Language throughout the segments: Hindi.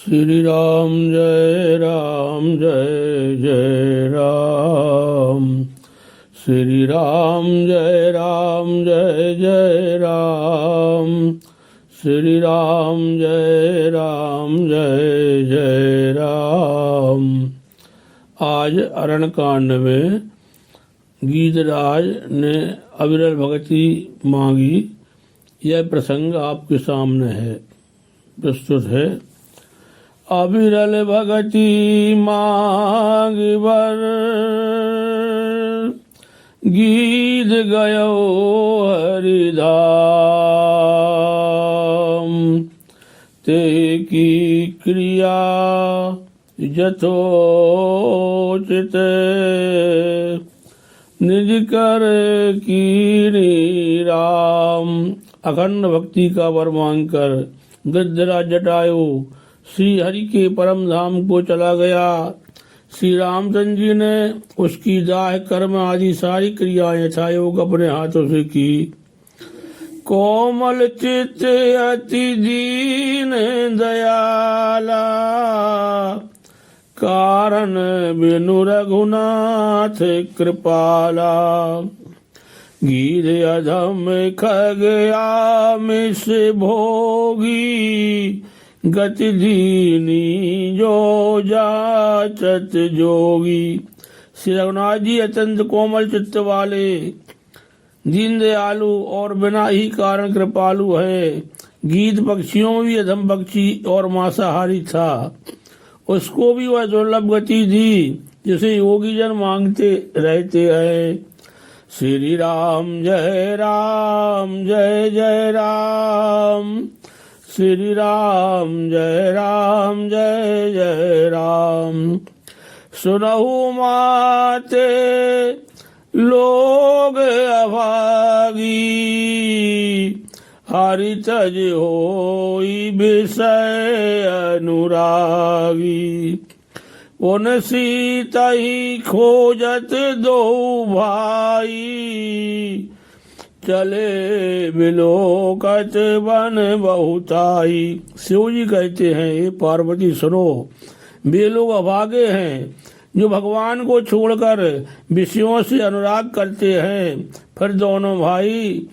श्री राम जय जय राम। श्री राम जय जय राम। श्री राम जय जय राम। आज अरण्यकांड में गीतराज ने अविरल भगति मांगी। यह प्रसंग आपके सामने है, प्रस्तुत है। अविरल भगति मांग बर गीत गयो हरिधाम। ते की क्रिया यथोचित निज कर कीनी राम। अखंड भक्ति का वर मांगकर गृद्धराज जटायु श्री हरि के परम धाम को चला गया। श्री रामचंद्र जी ने उसकी दाह कर्म आदि सारी क्रियाएं यथायोग अपने हाथों से की। कोमल चित्त अति दीन दयाला कारण बिनु रघुनाथ कृपाला। गिर अधम खग आमिष भोगी गति दीनी जो जाचत जोगी। श्री रघुनाथ जी अत्यंत कोमल चित्त वाले, दीन दयालु और बिना ही कारण कृपालु है। गीत पक्षियों में भी अधम पक्षी और मांसाहारी था। उसको भी वह दुर्लभ गति दी जिसे योगी जन मांगते रहते हैं। श्री राम जय जय राम। श्री राम जय जय राम। सुनहु माते लोग अभागी हरि तज होई विषय अनुरागी। उन सीता ही खोजत दो भाई चले बिलोकत बन बहुताई। शिव जी कहते हैं, हे पार्वती सुनो, वे लोग अभागे हैं जो भगवान को छोड़कर विषयों से अनुराग करते हैं। फिर दोनों भाई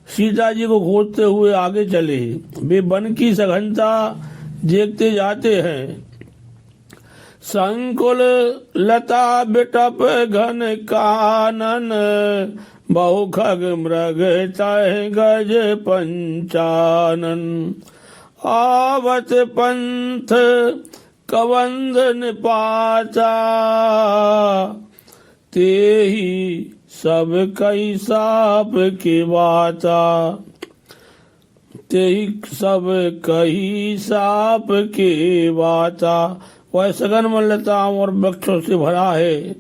सीता जी को खोजते हुए आगे चले। वे वन की सघनता देखते जाते हैं। संकुल लता बिटप घन कानन बहु खग मृग तह गज पंचानन। आवत पंथ कबंध निपाता ते ही सब कई साप के बाता। ते ही सब कई साप के बाता। वह सघन मल्लताओं और वृक्षों से भरा है।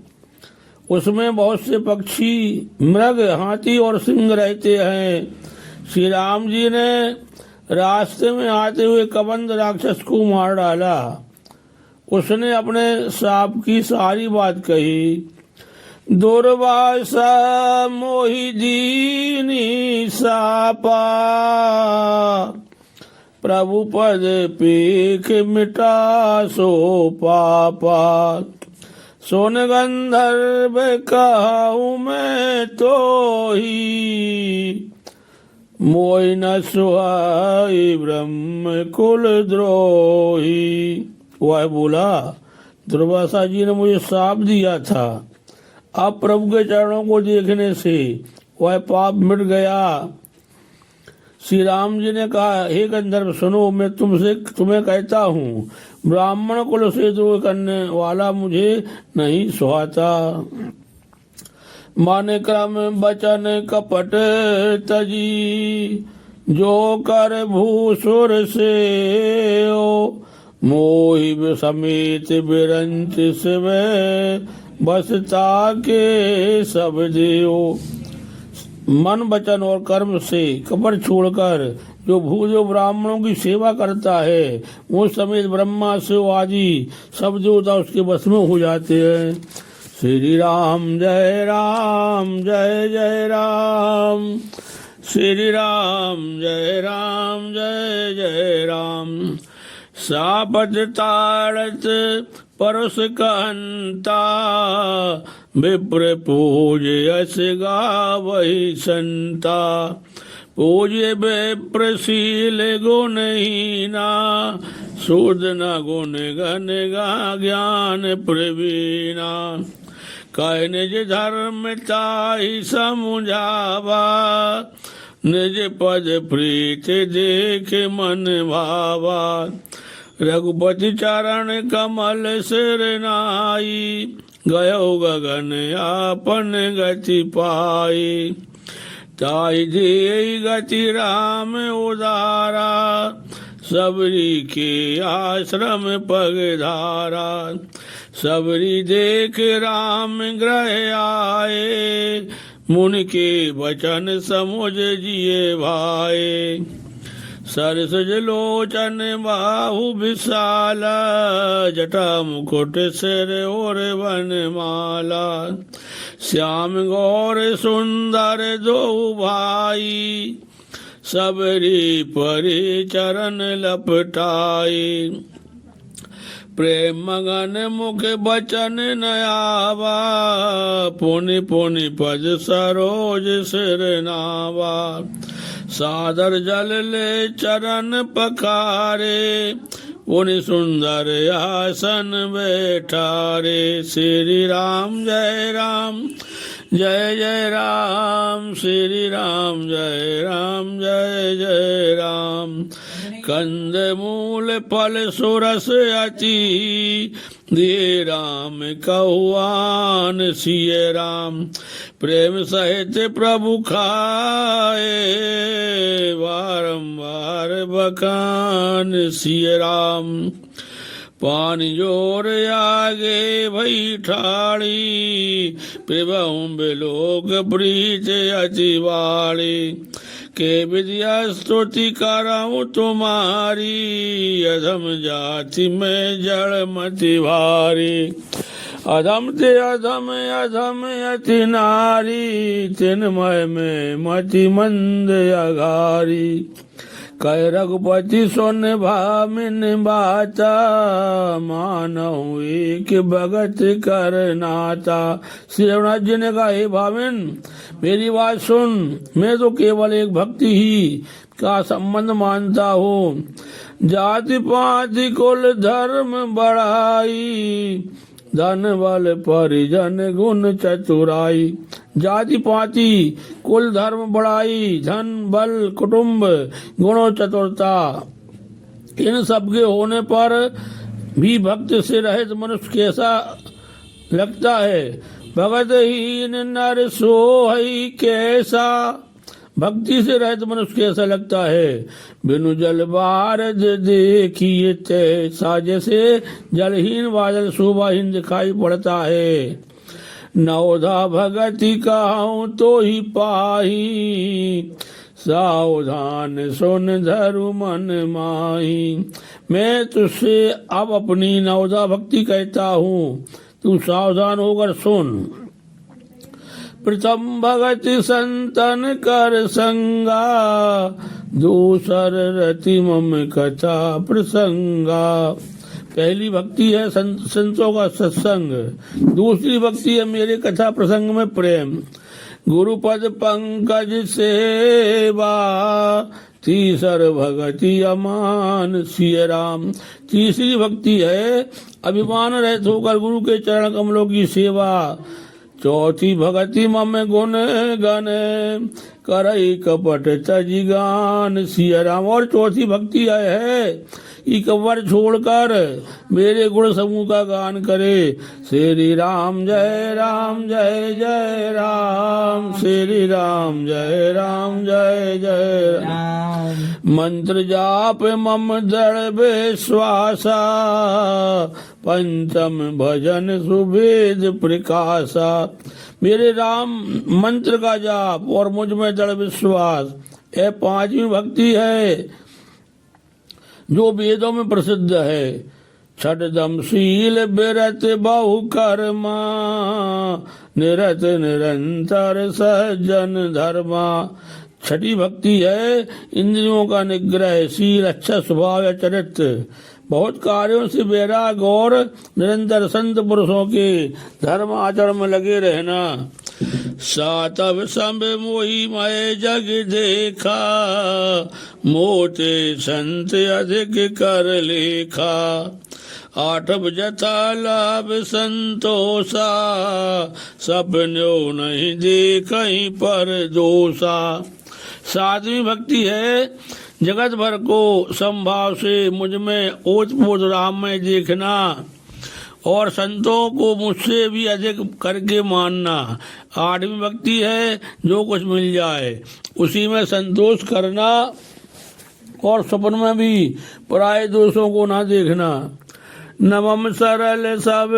उसमें बहुत से पक्षी, मृग, हाथी और सिंह रहते हैं। श्री राम जी ने रास्ते में आते हुए कबंध राक्षस को मार डाला। उसने अपने सांप की सारी बात कही। दुर्वासा मोहि दीनी सापा प्रभु पद पीख मिटा सो पापा। सोन गंधर्व कहूँ मैं तो ही मोय न सुहाई ब्रह्म कुल द्रोही। वह बोला, दुर्वासा जी ने मुझे शाप दिया था। अब प्रभु के चरणों को देखने से वह पाप मिट गया। श्री राम जी ने कहा, हे गंधर्व सुनो, मैं तुम्हें कहता हूँ, ब्राह्मण कुल से द्रोह करने वाला मुझे नहीं सुहाता। मन क्रम बचन कपट तजी जो कर भूसुर से मोहि समेत बिरंच शिव बसता के सब देव। मन वचन और कर्म से कपट छोड़कर जो भूदेव ब्राह्मणों की सेवा करता है, वो समेत ब्रह्मा शिव आदि सब देवता उसके बस में हो जाते हैं। श्री राम जय जय राम। श्री राम जय जय राम। सापत ताड़त परुष कहंता, विप्र पूज्य यश गावहि संता। पूज्य विप्रशील गुणहीना, शूद्र न गुण गण गा ज्ञान प्रवीणा। कह निज धर्म ताहि समुझावा, निज पद प्रीत देख मन भावा। रघुपति चरण कमल सिर नाई, गयो गगन आपन गति पाई। ताई दे गति राम उदारा, सबरी के आश्रम पगधारा। सबरी देख राम ग्रह आए, मुनि के वचन समुझ जिए भाए। सरसज लोचन बाहु विशाला, जटा मुकुट सिर और वनमाला। श्याम गौर सुंदर दो भाई, सबरी परि चरण लपटाई। प्रेम मगन मुख बचन नयावा, पुनि पुनि पद सरोज सिर नावा। सादर जल ले चरण पखारे, पुनि सुंदर आसन बैठारे। श्री राम जय राम जय जय राम, श्री राम जय राम जय जय राम। कंद मूल फल सुरस अति, दिए राम कहुआन सिय राम। प्रेम सहित प्रभु खाए, बारंबार बखान सिय राम। पानी जोर आगे भई ठाड़ी, प्रभु बिलोक प्रीत अति वाणी। के विद्या स्तुति कराऊं तुम्हारी, अधम जाति में जड़ मति भारी। अधम ते अधम अधम अति नारी, तिन्मय में मति मंद अघारी। कह रघुपति सुन भामिन बाता, मानऊ एक भगत कर नाता। श्री रघुनाथ जी ने कहा, हे भामिन मेरी बात सुन, मैं तो केवल एक भक्ति ही का संबंध मानता हूँ। जाति पाति कुल धर्म बढ़ाई, धन बल परिजन गुण चतुराई। जाति पाति कुल धर्म बढ़ाई, धन बल कुटुंब गुण चतुरता, इन सब के होने पर भी भक्त से रहित मनुष्य कैसा लगता है। भगत हीन नर सोहई कैसा, भक्ति से रहित मनुष्य कैसा लगता है। बिनु जल बारद देखिए तैसा, जैसे जलहीन बादल शोभाहीन दिखाई पड़ता है। नवधा भगति कहूँ तो ही पाही, सावधान सुन धरु मन माही। मैं तुझसे अब अपनी नवधा भक्ति कहता हूँ, तू सावधान होकर सुन। प्रथम भगति संतन कर संगा, दूसर रति मम कथा प्रसंगा। पहली भक्ति है संतों का सत्संग, दूसरी भक्ति है मेरे कथा प्रसंग में प्रेम। गुरुपद पंकज सेवा, तीसर भगति अमान सिय राम। तीसरी भक्ति है अभिमान रहित होकर गुरु के चरण कमलों की सेवा। चौथी भगति मम गुण गण, करई कपट तजि गान सिय राम। और चौथी भक्ति है इकवर छोड़कर मेरे गुण समूह का गान करे। श्री राम जय जय राम, श्री राम जय जय राम। मंत्र जाप मम दृढ़ विश्वासा, पंचम भजन सुभेद प्रकाशा। मेरे राम मंत्र का जाप और मुझ में दृढ़ विश्वास, यह पांचवी भक्ति है जो वेदों में प्रसिद्ध है। छठदम शील बिरत बहु कर्मा, निरत निरंतर सज्जन धर्मा। छठी भक्ति है इंद्रियों का निग्रह, शील अच्छा स्वभाव या चरित्र, बहुत कार्यों से वैराग और निरंतर संत पुरुषों के धर्म आचरण में लगे रहना। सातव संभ मोहि मय जग देखा, मोटे संत अधिक कर लेखा। आठव जथा लाभ संतोषा, सपन्यो नहीं देखहीं पर दोषा। सातवीं भक्ति है जगत भर को समभाव से मुझ में ओतप्रोत राम में देखना और संतों को मुझसे भी अधिक करके मानना। आठवीं भक्ति है जो कुछ मिल जाए उसी में संतोष करना और स्वप्न में भी पराये दोषों को ना देखना। नवम सरल सब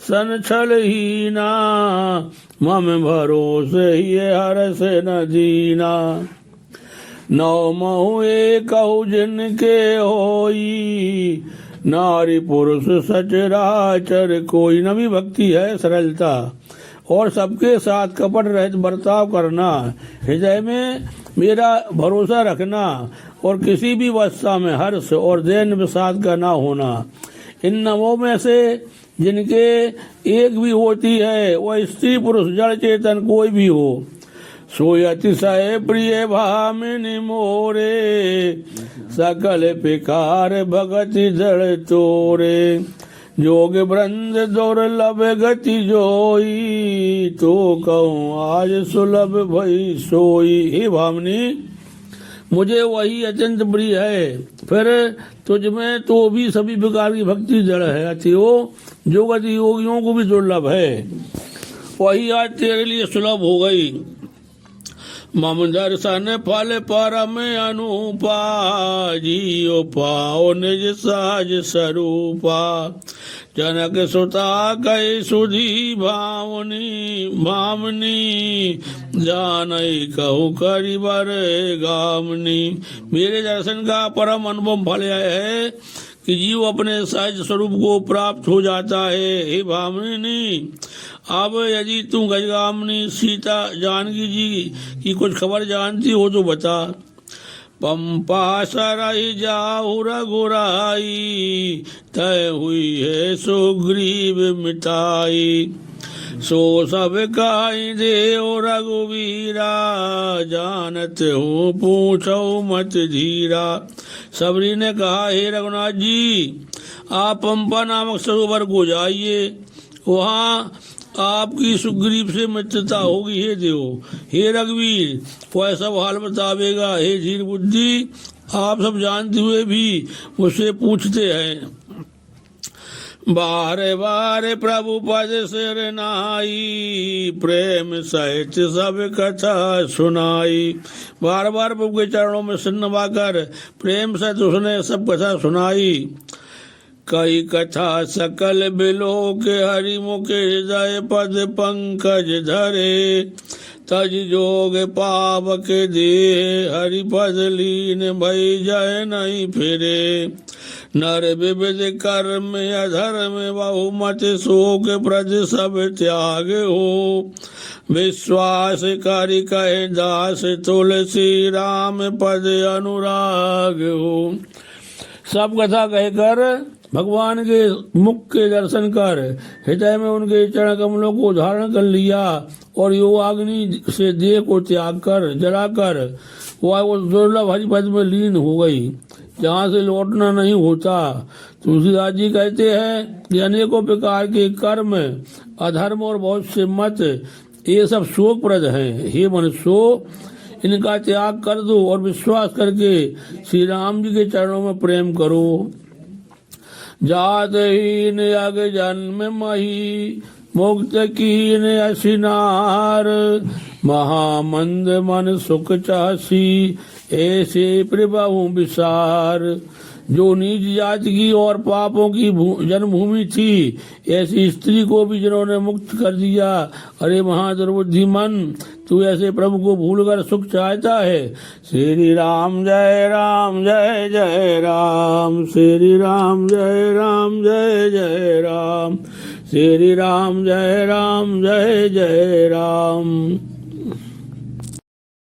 सन छल हीना, मम भरोसे ये हर से न दीना। नौ महु एकहु जिनके होई, नारी पुरुष सचराचर कोई। नवी भक्ति है सरलता और सबके साथ कपट रहित बर्ताव करना, हृदय में मेरा भरोसा रखना और किसी भी अवस्था में हर्ष और दैन विषाद का ना होना। इन नवों में से जिनके एक भी होती है वह स्त्री पुरुष जड़ चेतन कोई भी हो। सोय अतिशय प्रिय भामिनी मोरे, सकल पिकार भगति जड़ तोरे। जोग वृंद दुर्लभ गति जोई, तो कहूँ आज सुलभ भई सोई। हे भामिनी मुझे वही अत्यंत प्रिय है, फिर तुझ में तो भी सभी प्रकार की भक्ति जड़ है, अतएव जो गति योगियों को भी दुर्लभ है वही आज तेरे लिए सुलभ हो गई। मम दर्शन फल परम अनुपा, जियो पाओ निज साज स्वरूपा। जनक सुता कई सुधी भावनी, जानई कहूँ करिबर गामनी। मेरे दर्शन का परम अनुभव फल है कि जीव अपने सहज स्वरूप को प्राप्त हो जाता है। हे भामिनी, अब यदि तू गजगामिनी सीता जानकी जी की कुछ खबर जानती हो तो बता। पंपा सरई जाऊ रघुराई, तय हुई है सुग्रीव मिताई। सो सब काई देव रघुवीरा, जानत हूँ पूछो मत धीरा। सबरी ने कहा, हे रघुनाथ जी आप पंपा नामक सरोवर को जाइए, वहाँ आपकी सुग्रीव से मित्रता होगी। हे देव, हे रघुवीर वह सब हाल बतावेगा। हे धीर बुद्धि, आप सब जानते हुए भी मुझसे पूछते हैं। बारे बारे प्रभु पद सिर नाई, प्रेम सहित सब कथा सुनाई। बार बार प्रभु के चरणों में सिर नवाकर प्रेम सहित उसने सब कथा सुनाई। कई कथा सकल बिलो के हरि मुखे, हृदय पद पंकज धरे। तज जोग पावक दे, हरि पद लीन भई जय नहीं फिरे। नर विविध कर्म अधर्म बहुमत, शोक प्रज सब त्याग हो। विश्वास करि कहे दास, तुलसी राम पद अनुराग हो। सब कथा कहकर भगवान के मुख के दर्शन कर हृदय में उनके चरण कमलों को धारण कर लिया और योगाग्नि से देह को त्याग कर जलाकर वह उस दुर्लभ हरिपद में लीन हो गई जहाँ से लौटना नहीं होता। तुलसीदास जी कहते हैं कि अनेकों प्रकार के कर्म अधर्म और बहुत से मत ये सब शोकप्रद हैं। हे मनुष्यो इनका त्याग कर दो और विश्वास करके श्री राम जी के चरणों में प्रेम करो। जात हीन अग जन्म मही, मुक्त कीन असिनार। महामंद मन सुख चासी, ऐसे प्रभु विसार। जो नीच जाति की और पापों की जन्मभूमि थी ऐसी स्त्री को भी जिन्होंने मुक्त कर दिया। अरे महादुर्बुद्धि मन, तू ऐसे प्रभु को भूलकर सुख चाहता है। श्री राम जय राम जय जय राम, श्री राम जय राम जय जय राम, श्री राम जय जय राम।